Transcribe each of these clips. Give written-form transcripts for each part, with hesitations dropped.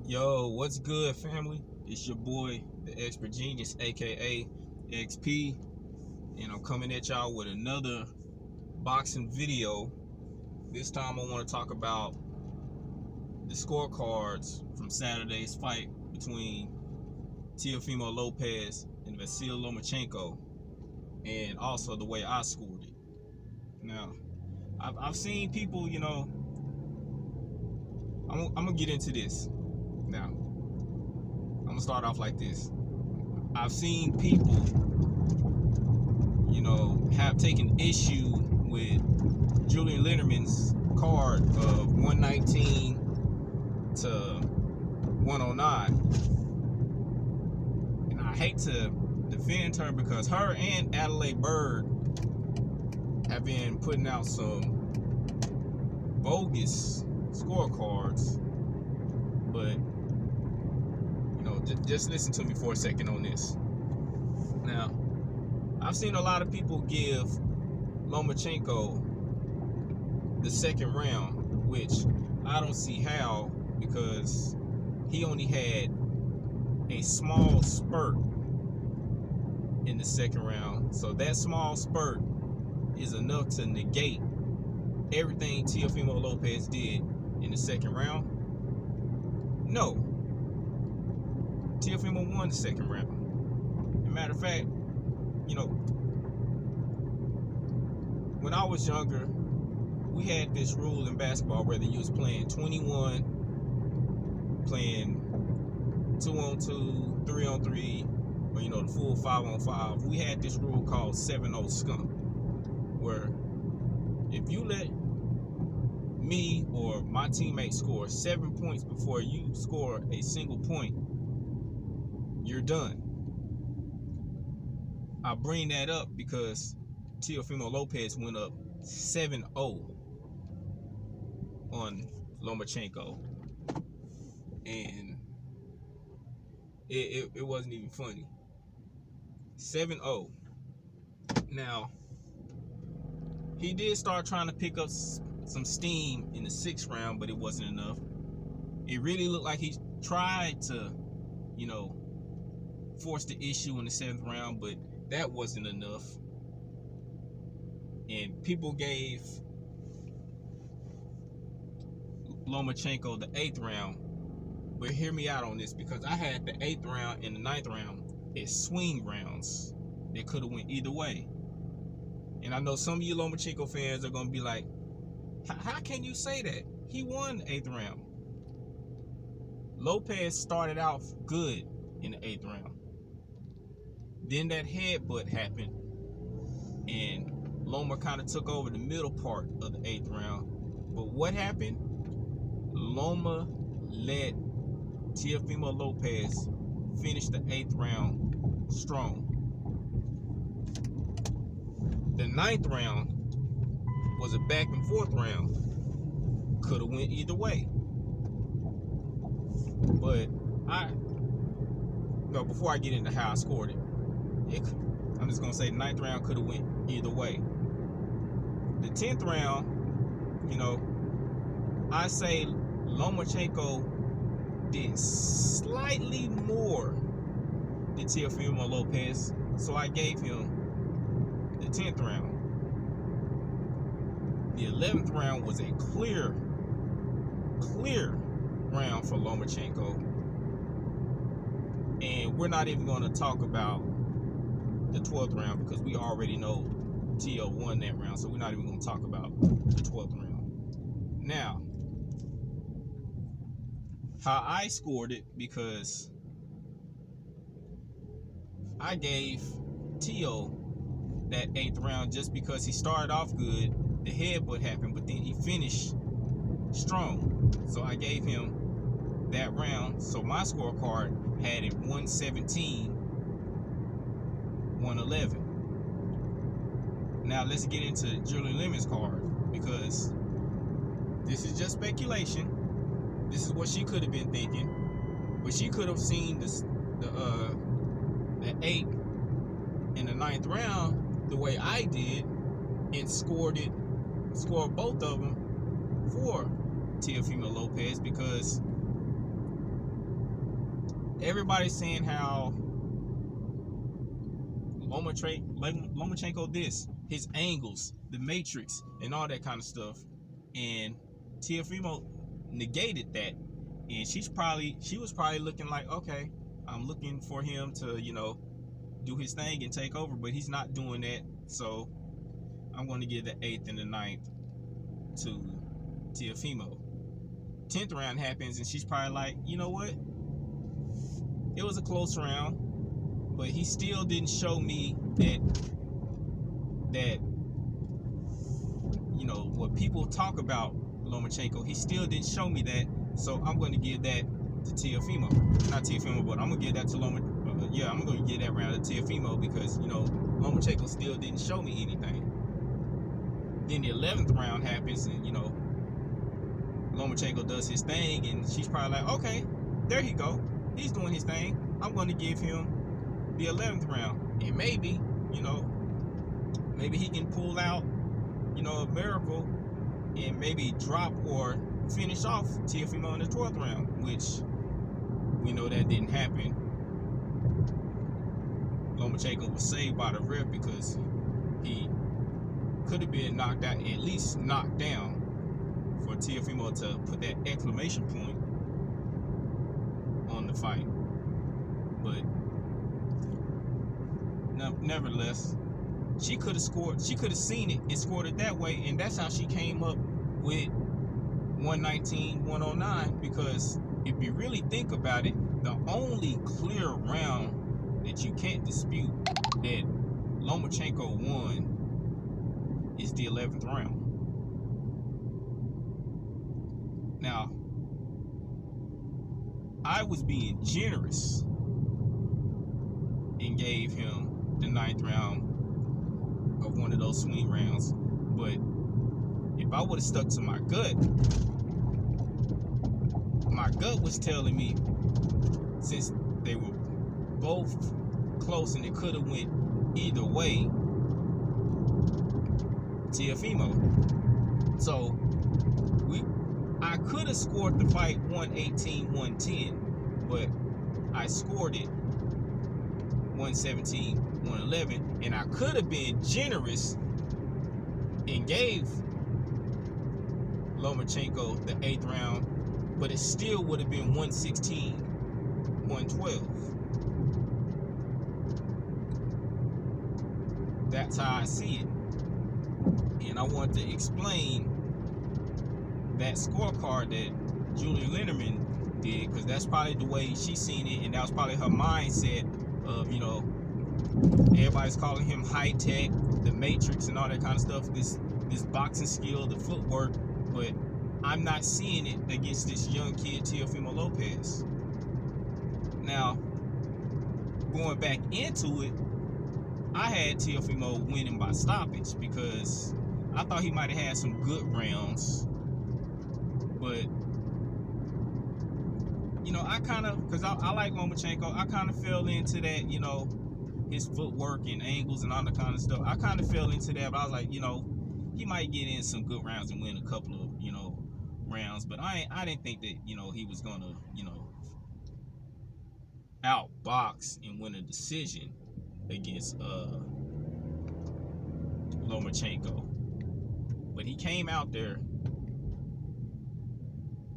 Yo, what's good, family? It's your boy, the Expert Genius, aka XP, and I'm coming at y'all with another boxing video. This time I want to talk about the scorecards from Saturday's fight between Teofimo Lopez and Lomachenko, and also the way I scored it. Now, I've seen people, I'm gonna get into this. Now, I'm gonna start off like this. I've seen people, have taken issue with Julian Linderman's card of 119 to 109. And I hate to defend her because her and Adelaide Bird have been putting out some bogus scorecards. But just listen to me for a second on this. Now, I've seen a lot of people give Lomachenko the second round, which I don't see how, because he only had a small spurt in the second round. So that small spurt is enough to negate everything Teofimo Lopez did in the second round. No. Teofimo won the second round. As a matter of fact, when I was younger, we had this rule in basketball, whether you was playing 21, playing 2-on-2, 3-on-3, or the full 5-on-5. We had this rule called 7-0 skunk, where if you let me or my teammate score 7 points before you score a single point, you're done. I bring that up because Teofimo Lopez went up 7-0 on Lomachenko, and it wasn't even funny. 7-0. Now, he did start trying to pick up some steam in the sixth round, but it wasn't enough. It really looked like he tried to, force the issue in the seventh round, but that wasn't enough. And people gave Lomachenko the eighth round. But hear me out on this, because I had the eighth round and the ninth round as swing rounds. They could have went either way. And I know some of you Lomachenko fans are going to be like, how can you say that? He won the eighth round. Lopez started off good in the eighth round. Then that headbutt happened, and Loma kind of took over the middle part of the eighth round. But what happened? Loma let Teofimo Lopez finish the eighth round strong. The ninth round was a back and forth round. Could have went either way. But before I get into how I scored it, I'm just gonna say the ninth round could have went either way. The 10th round, I say Lomachenko did slightly more than Teofimo Lopez, so I gave him the 10th round. The 11th round was a clear round for Lomachenko, and we're not even going to talk about the 12th round because we already know Teo won that round, so we're not even going to talk about the 12th round. Now, how I scored it, because I gave Teo that 8th round just because he started off good. The headbutt happened, but then he finished strong, so I gave him that round. So my scorecard had it 117, 111. Now let's get into Julian Lemon's card, because this is just speculation. This is what she could have been thinking, but she could have seen the 8th and the 9th round the way I did and scored both of them for Teofimo Lopez, because everybody's saying how Lomachenko this, his angles, the matrix, and all that kind of stuff. And Teofimo negated that. And she was probably looking like, okay, I'm looking for him to, do his thing and take over, but he's not doing that. So I'm going to give the 8th and the 9th to Teofimo. 10th round happens, and she's probably like, you know what? It was a close round, but he still didn't show me that what people talk about Lomachenko. He still didn't show me that, so I'm going to give that to Teofimo. Not Teofimo, but I'm going to give that to I'm going to give that round to Teofimo because Lomachenko still didn't show me anything. Then the 11th round happens, and Lomachenko does his thing, and she's probably like, okay, there he go. He's doing his thing. I'm going to give him the 11th round. And maybe, maybe he can pull out, a miracle and maybe drop or finish off Teofimo in the 12th round, which we know that didn't happen. Lomachenko was saved by the ref because he could have been knocked out, at least knocked down, for Teofimo to put that exclamation point on the fight. But nevertheless, she could have scored. She could have seen it and scored it that way, and that's how she came up with 119-109. Because if you really think about it, the only clear round that you can't dispute that Lomachenko won is the 11th round. Now, I was being generous and gave him the 9th round of one of those swing rounds, but if I would have stuck to my gut was telling me, since they were both close and it could have went either way, Teofimo. So I could have scored the fight 118-110, but I scored it 117-111, and I could have been generous and gave Lomachenko the 8th round, but it still would have been 116-112. That's how I see it. And I want to explain that scorecard that Julia Linderman did, because that's probably the way she seen it, and that was probably her mindset of, everybody's calling him high tech, the matrix and all that kind of stuff, this boxing skill, the footwork, but I'm not seeing it against this young kid, Teofimo Lopez. Now, going back into it, I had Teofimo winning by stoppage because I thought he might have had some good rounds, but I kind of, because I like Lomachenko, I kind of fell into that, his footwork and angles and all that kind of stuff. I kind of fell into that, but I was like, he might get in some good rounds and win a couple of, rounds, but I didn't think that, he was gonna, outbox and win a decision against Lomachenko. But he came out there,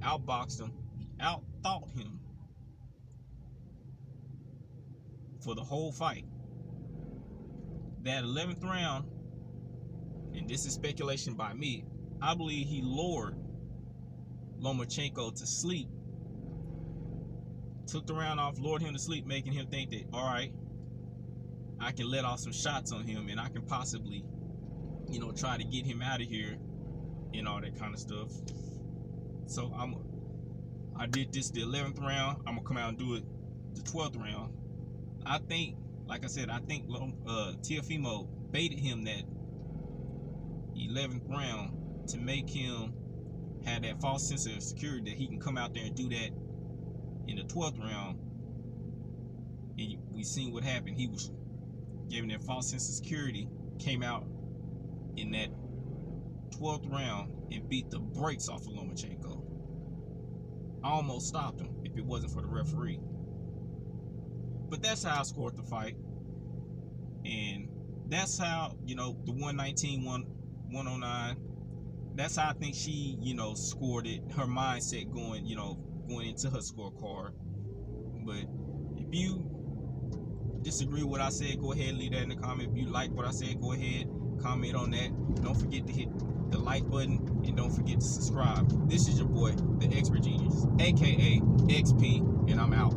outboxed him, he outthought him for the whole fight. That 11th round, and this is speculation by me, I believe he lured Lomachenko to sleep, took the round off, lured him to sleep, making him think that, all right, I can let off some shots on him and I can possibly, try to get him out of here and all that kind of stuff. So I did this the 11th round. I'm gonna come out and do it the 12th round. I think, like I said, Teofimo baited him that 11th round to make him have that false sense of security that he can come out there and do that in the 12th round. And we seen what happened. He was given that false sense of security, came out in that 12th round and beat the brakes off of Lomachenko. Almost stopped him if it wasn't for the referee. But that's how I scored the fight. And that's how, the 119, 109, that's how I think she, scored it. Her mindset going into her scorecard. But if you disagree with what I said, go ahead and leave that in the comment. If you like what I said, go ahead, comment on that. Don't forget to hit the like button, and don't forget to subscribe. This is your boy, the Expert Genius, aka XP, and I'm out.